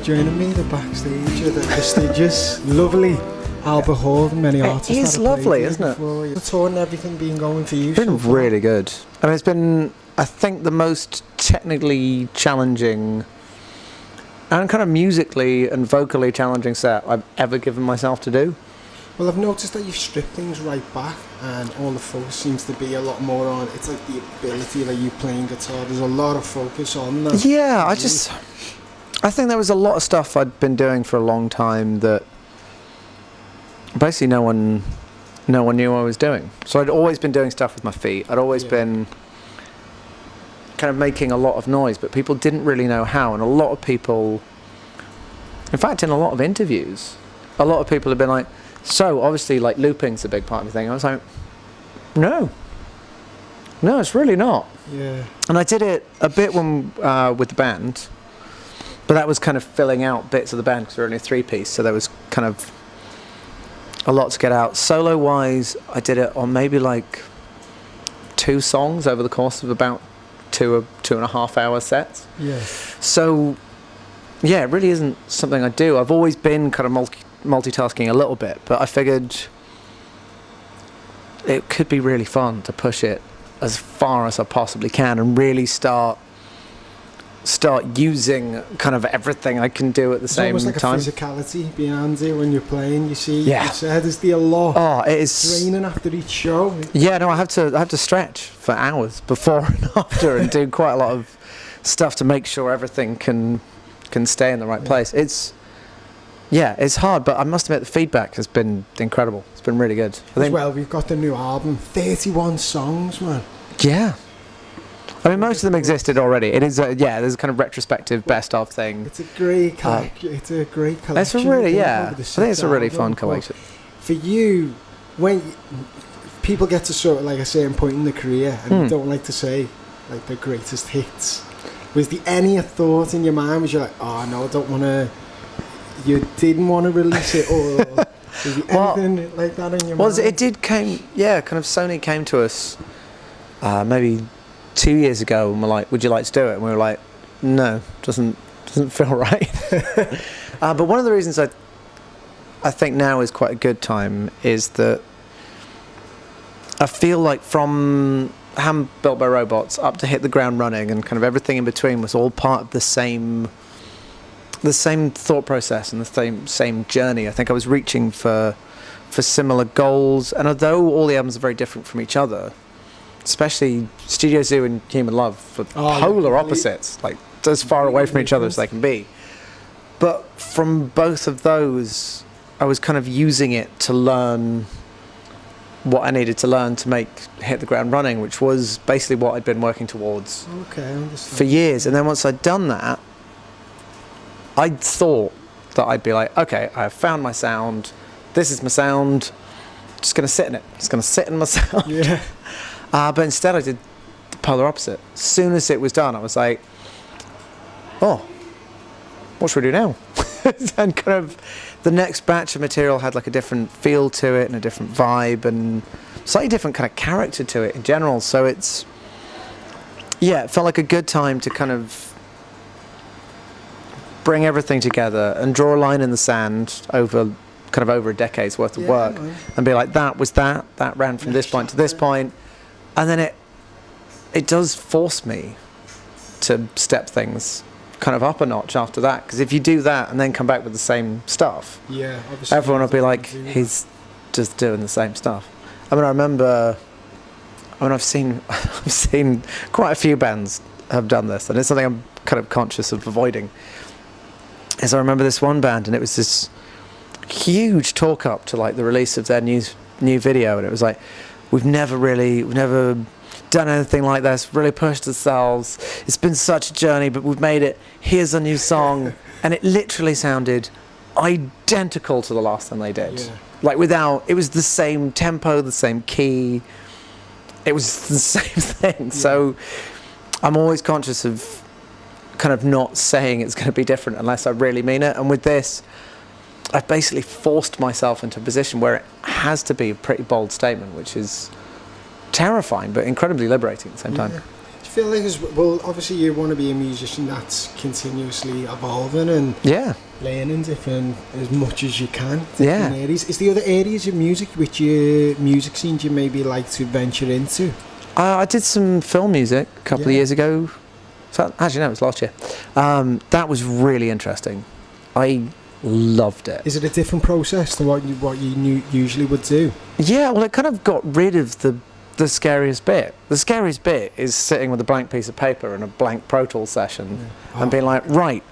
joining me, the backstage of the prestigious, lovely Albert Hall. Many artists. It is lovely, isn't it? The tour and everything been going for you? It's been really good. I mean, it's been, I think, the most technically challenging and kind of musically and vocally challenging set I've ever given myself to do. Well, I've noticed that you've stripped things right back, and all the focus seems to be a lot more on. It's like the ability that you playing guitar. There's a lot of focus on that. Yeah, I think there was a lot of stuff I'd been doing for a long time that basically no one knew I was doing. So I'd always been doing stuff with my feet. I'd always been kind of making a lot of noise, but people didn't really know how. And a lot of people, in fact, in a lot of interviews, a lot of people have been like, so obviously like looping's a big part of the thing. I was like, no, it's really not. Yeah. And I did it a bit when with the band, but that was kind of filling out bits of the band because we were only a three-piece, so there was kind of a lot to get out. Solo-wise, I did it on maybe like 2 songs over the course of about 2.5 hour sets. Yeah. So, yeah, it really isn't something I do. I've always been kind of multitasking a little bit, but I figured it could be really fun to push it as far as I possibly can and really start using kind of everything I can do at the same time. It's almost like a physicality behind it when you're playing. You see, yeah. You said there's a lot. Oh, it is training after each show. Yeah, no, I have to stretch for hours before and after and do quite a lot of stuff to make sure everything can stay in the right place. It's hard, but I must admit the feedback has been incredible. It's been really good. As well, we've got the new album, 31 songs, man. Yeah. I mean, most of them existed already. It is, there's a kind of retrospective best of thing. It's a great collection. It's a great collection. It's a really, I think it's a really fun collection. For you, when people get to sort of like a certain point in their career and you don't like to say like their greatest hits, was there any thought in your mind? Was you like, oh no, I don't want to? You didn't want to release it, or was there anything like that in your mind? It did kind of Sony came to us maybe 2 years ago and were like, would you like to do it? And we were like, no, doesn't feel right. But one of the reasons I think now is quite a good time is that I feel like from Hand Built by Robots up to Hit the Ground Running and kind of everything in between was all part of the same thought process and the same journey. I think I was reaching for similar goals, and although all the albums are very different from each other, especially Studio Zoo and Human Love for polar opposites, like as far away from each other as they can be. But from both of those, I was kind of using it to learn what I needed to learn to make Hit the Ground Running, which was basically what I'd been working towards for years. And then once I'd done that, I thought that I'd be like, okay, I have found my sound. This is my sound. Just going to sit in it. Just going to sit in my sound. Yeah. But instead I did the polar opposite. As soon as it was done, I was like, oh, what should we do now? And kind of the next batch of material had like a different feel to it and a different vibe and slightly different kind of character to it in general. So it felt like a good time to kind of bring everything together and draw a line in the sand over a decade's worth of work and be like, that ran from this point to this point. And then it does force me to step things kind of up a notch after that, because if you do that and then come back with the same stuff, everyone will be like, he's just doing the same stuff. I mean, I've seen quite a few bands have done this, and it's something I'm kind of conscious of avoiding. Is I remember this one band, and it was this huge talk up to like the release of their new video, and it was like, we've never done anything like this, really pushed ourselves. It's been such a journey, but we've made it. Here's a new song. And it literally sounded identical to the last thing they did. Yeah. Like it was the same tempo, the same key. It was the same thing. Yeah. So I'm always conscious of kind of not saying it's going to be different unless I really mean it. And with this, I've basically forced myself into a position where it has to be a pretty bold statement, which is terrifying but incredibly liberating at the same time. feel like, well, obviously you want to be a musician that's continuously evolving and learning different as much as you can. Areas. Is there other areas of music which your music scene you maybe like to venture into? I did some film music a couple of years ago. So, actually, no, it was last year. That was really interesting. I loved it. Is it a different process to what you usually would do? Yeah, well, it kind of got rid of the scariest bit. The scariest bit is sitting with a blank piece of paper in a blank Pro Tools session and being like, right,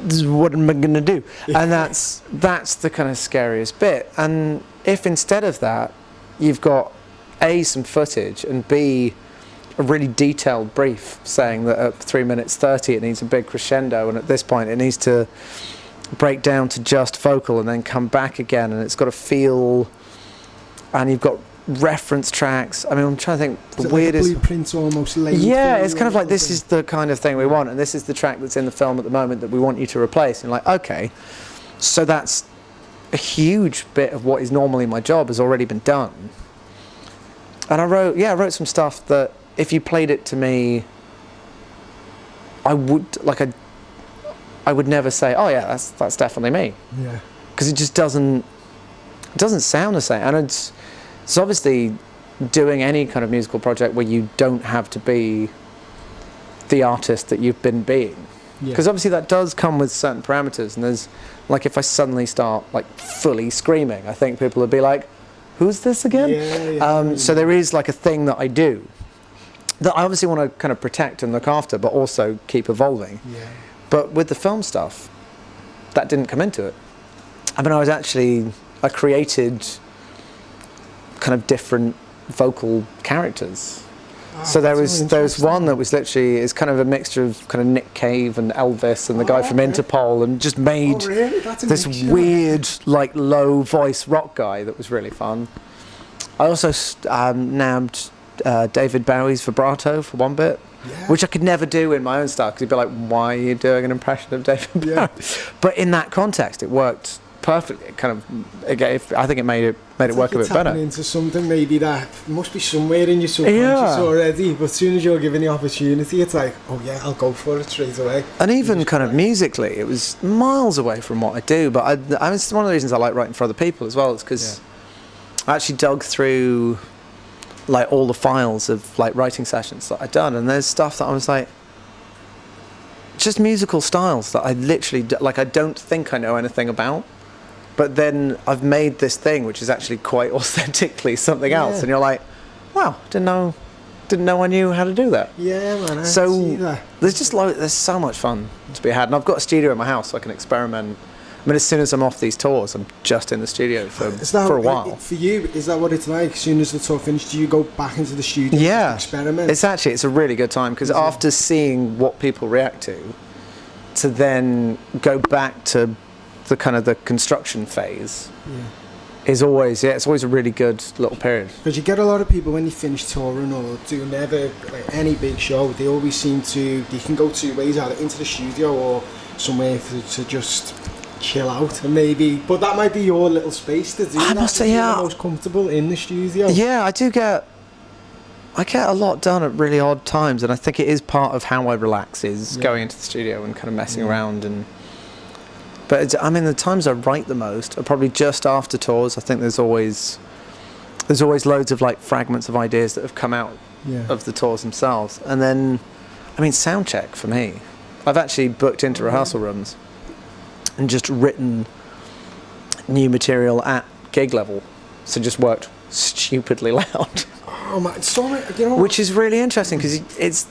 this is what am I going to do? And that's the kind of scariest bit. And if instead of that, you've got A, some footage, and B, a really detailed brief saying that at 3 minutes 30 it needs a big crescendo, and at this point it needs to break down to just vocal and then come back again, and it's got to feel, and you've got reference tracks. I mean, I'm trying to think the weirdest blueprints almost laid. Yeah, it's kind of like this is the kind of thing we want, and this is the track that's in the film at the moment that we want you to replace. And like, okay, so that's a huge bit of what is normally my job has already been done. And I wrote some stuff that if you played it to me, I would never say, oh yeah, that's definitely me. Yeah. Because it just doesn't sound the same. And it's obviously doing any kind of musical project where you don't have to be the artist that you've been being. Because obviously that does come with certain parameters. And there's, like, if I suddenly start like fully screaming, I think people would be like, who's this again? So there is like a thing that I do that I obviously want to kind of protect and look after, but also keep evolving. But with the film stuff, that didn't come into it. I mean, I created kind of different vocal characters. So there was one that was literally is kind of a mixture of kind of Nick Cave and Elvis and the guy from Interpol, and just made this weird like low voice rock guy that was really fun. I also nabbed David Bowie's vibrato for one bit, which I could never do in my own style because he'd be like, why are you doing an impression of David Bowie? But in that context it worked perfectly. It kind of I think it made it work a bit better. Into something maybe that must be somewhere in your subconscious already, but as soon as you're given the opportunity, it's like, oh yeah, I'll go for it straight away. And even kind of musically, it was miles away from what I do. But I mean, it's one of the reasons I like writing for other people as well. Is because I actually dug through like all the files of like writing sessions that I'd done, and there's stuff that I was like, just musical styles that I literally like I don't think I know anything about. But then I've made this thing which is actually quite authentically something else, and you're like, wow, didn't know I knew how to do that. Yeah, man. So there's so much fun to be had, and I've got a studio in my house so I can experiment. I mean, as soon as I'm off these tours, I'm just in the studio for a while. For you, is that what it's like? As soon as the tour finishes, do you go back into the studio to experiment? It's a really good time, because after seeing what people react to then go back to the kind of the construction phase is always it's always a really good little period. Because you get a lot of people when they finish touring or doing any big show, they always seem to, they can go two ways, either into the studio or somewhere to just chill out, and maybe, but that might be your little space to do. I must say, you're most comfortable in the studio. I get a lot done at really odd times, and I think it is part of how I relax is going into the studio and kind of messing around. But I mean, the times I write the most are probably just after tours. I think there's always loads of like fragments of ideas that have come out of the tours themselves. And then, I mean, sound check for me. I've actually booked into rehearsal rooms and just written new material at gig level. So just worked stupidly loud. Oh my, sorry, which is really interesting because it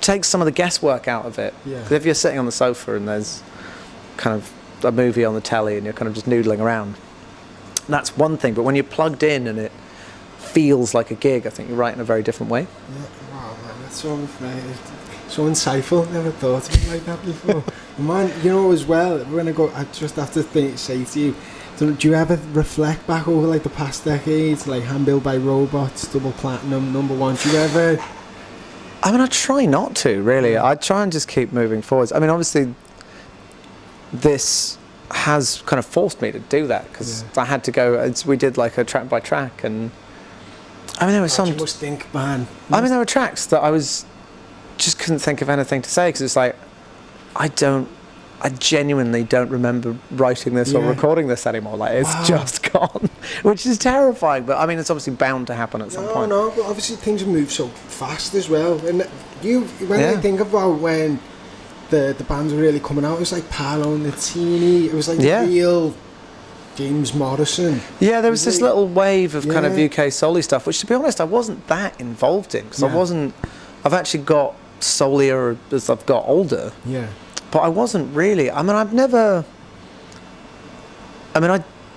takes some of the guesswork out of it. Because if you're sitting on the sofa and there's kind of a movie on the telly and you're kind of just noodling around, that's one thing. But when you're plugged in and it feels like a gig, I think you're right in a very different way. Wow, man, that's so insightful. Never thought of it like that before. Man, as well, when I just have to say to you, do you ever reflect back over like the past decades, like Handbuilt by Robots, Double Platinum, number one? Do you ever? I mean, I try not to, really. I try and just keep moving forwards. I mean, obviously this has kind of forced me to do that, because I had to go, we did like a track by track, and I mean, there were some. You must think, man. I mean, there were tracks that I just couldn't think of anything to say because it's like, I genuinely don't remember writing this or recording this anymore. Like, it's just gone, which is terrifying. But I mean, it's obviously bound to happen at some point. No, but obviously things move so fast as well. And I think about when the bands were really coming out, it was like Paolo and Nutini. It was like the real James Morrison. Yeah, there was this little wave of kind of UK soul-y stuff, which, to be honest, I wasn't that involved in because I've actually got soulier as I've got older. Yeah. But I wasn't really. I mean, I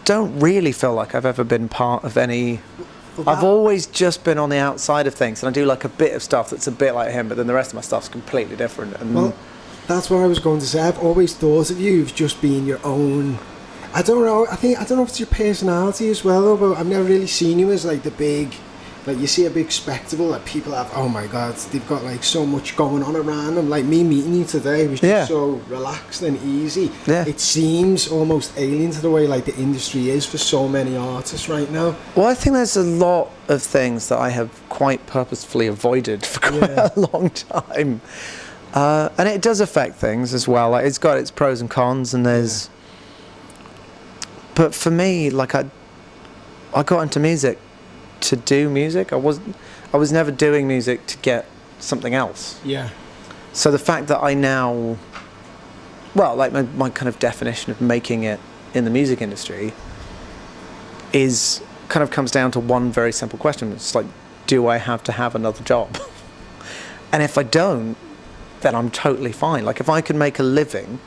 don't really feel like I've ever been part of any. I've always just been on the outside of things, and I do like a bit of stuff that's a bit like him, but then the rest of my stuff's completely different. And well, that's what I was going to say. I've always thought of you as just being your own. I don't know. I don't know if it's your personality as well, though, but I've never really seen you as like the big. Like, you see a big spectacle that people have, oh my God, they've got like so much going on around them. Like me meeting you today was just so relaxed and easy. Yeah. It seems almost alien to the way like the industry is for so many artists right now. Well, I think there's a lot of things that I have quite purposefully avoided for quite a long time. And it does affect things as well. Like, it's got its pros and cons, and there's... But for me, like, I got into music to do music. I was never doing music to get something else. Yeah. So the fact that I now, well, like my kind of definition of making it in the music industry is kind of comes down to one very simple question. It's like, do I have to have another job? And if I don't, then I'm totally fine. Like, if I can make a living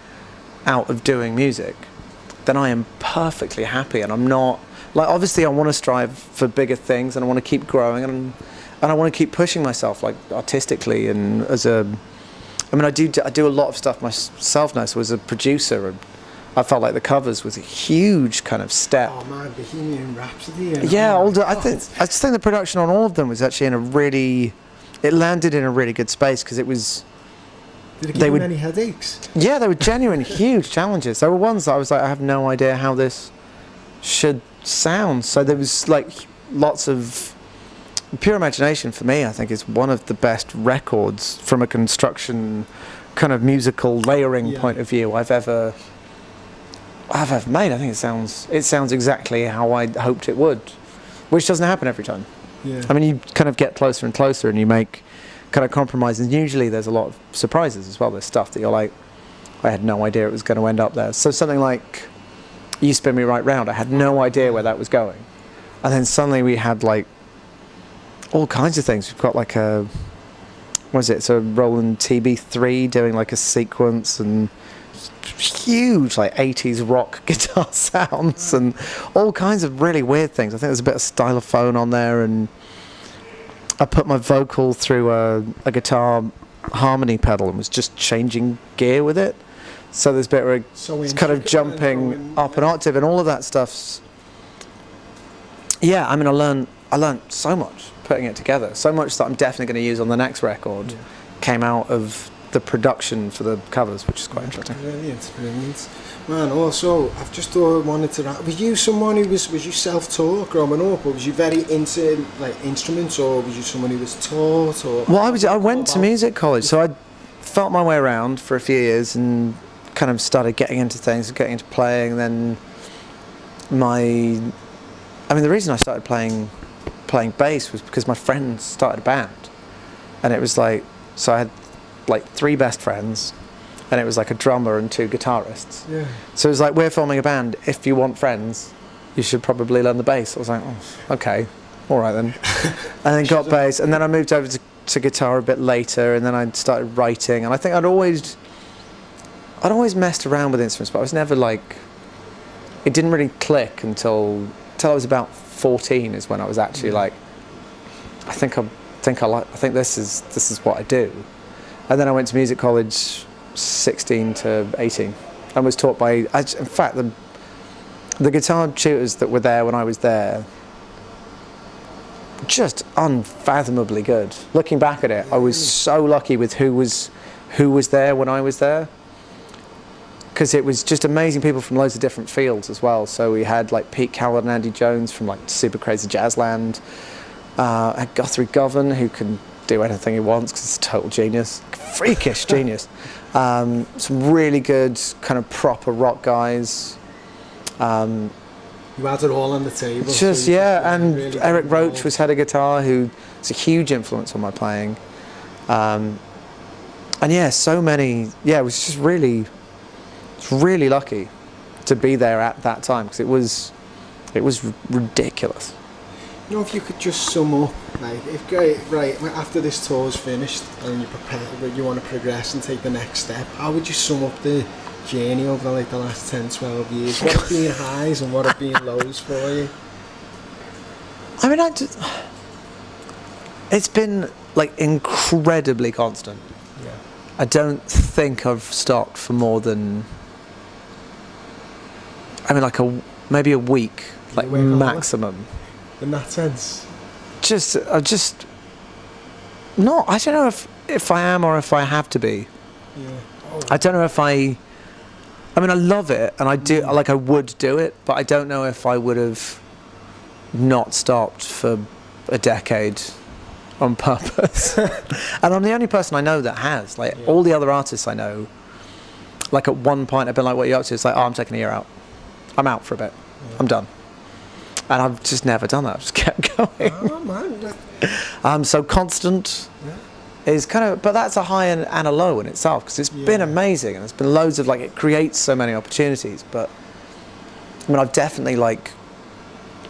out of doing music, then I am perfectly happy, and I'm not. Like, obviously, I want to strive for bigger things, and I want to keep growing, and I want to keep pushing myself, like, artistically, and I do a lot of stuff myself now. So as a producer, I felt like the covers was a huge kind of step. Oh man, Bohemian Rhapsody. I just think the production on all of them was actually it landed in a really good space because it was. Did it give you any headaches? Yeah, they were genuine huge challenges. There were ones that I was like, I have no idea how this should sound. So there was like lots of Pure Imagination. For me, I think is one of the best records from a construction kind of musical layering point of view I've ever made. I think it sounds exactly how I hoped it would, which doesn't happen every time. I mean, you kind of get closer and closer, and you make kind of compromises. Usually there's a lot of surprises as well. There's stuff that you're like, I had no idea it was going to end up there. So something like You Spin Me Right Round, I had no idea where that was going. And then suddenly we had like all kinds of things. We've got like a Roland TB3 doing like a sequence, and huge like 80s rock guitar sounds and all kinds of really weird things. I think there's a bit of stylophone on there, and I put my vocal through a guitar harmony pedal and was just changing gear with it. So there's a bit where it's kind of jumping up an octave, and all of that stuff's... Yeah, I mean, I learned so much putting it together. So much that I'm definitely going to use on the next record came out of the production for the covers, which is quite interesting. Brilliant. Man, also, I've just wanted to... Was you someone who was you self-taught growing up, or was you very into like instruments, or was you someone who was taught? Or well, I went to music college, so I felt my way around for a few years and kind of started getting into things, getting into playing. Then the reason I started playing bass was because my friends started a band, and it was like, so I had like 3 best friends, and it was like a drummer and 2 guitarists. Yeah. So it was like, we're forming a band. If you want friends, you should probably learn the bass. I was like, oh, okay, all right then. And then got bass, and then I moved over to guitar a bit later, and then I started writing. And I think I'd always messed around with instruments, but I was never like, it didn't really click until I was about 14 is when I was actually like, I think this is what I do. And then I went to music college 16 to 18 and was taught by, in fact, the guitar tutors that were there when I was there, just unfathomably good. Looking back at it, I was so lucky with who was there when I was there, because it was just amazing people from loads of different fields as well. So we had like Pete Coward and Andy Jones from like Super Crazy Jazzland. Had Guthrie Govan, who can do anything he wants because he's a total genius, freakish genius. Some really good kind of proper rock guys. You had it all on the table. Just and really Eric Roach was head of guitar, who's a huge influence on my playing. And yeah, so many. Yeah, it was just really lucky to be there at that time because it was ridiculous. You know, if you could just sum up, like, right after this tour's finished and you want to progress and take the next step, how would you sum up the journey over like the last 10, 12 years? What have been highs and what have been lows for you? I mean, it's been like incredibly constant. Yeah. I don't think I've stopped for more than, I mean, like maybe a week, like maximum. In that sense, I don't know if I am or if I have to be. Yeah. I don't know if I mean, I love it and I do, like I would do it, but I don't know if I would have not stopped for a decade on purpose. And I'm the only person I know that has. Like all the other artists I know, like at one point I've been like, what are you up to? It's like, oh, I'm taking a year out. I'm out for a bit. Yeah. I'm done. And I've just never done that. I've just kept going. Oh, man. So constant is kind of, but that's a high and a low in itself because it's been amazing and there's been loads of like, it creates so many opportunities. But I mean, I've definitely like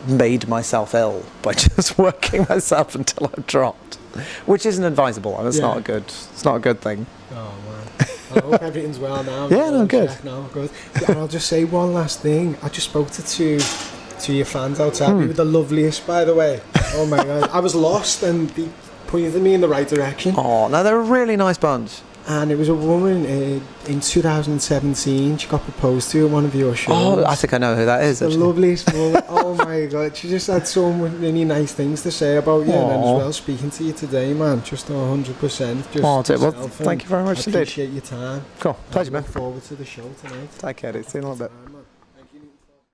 made myself ill by just working myself until I've dropped, which isn't advisable. I mean, it's not a good thing. Oh man. I hope everything's well now. Yeah, no, good. No, good. And I'll just say one last thing. I just spoke to your fans outside. They were the loveliest, by the way. Oh my god, I was lost and they pointed me in the right direction. Oh no, they're a really nice bunch. And it was a woman in 2017. She got proposed to at one of your shows. Oh, I think I know who that is. The loveliest woman. Oh my god, she just had so many really nice things to say about you. And as well, speaking to you today, man, just 100%. Well, thank you very much indeed. Appreciate your time. Cool, pleasure, man. Look forward to the show tonight. Take care, dude. See you in a little bit.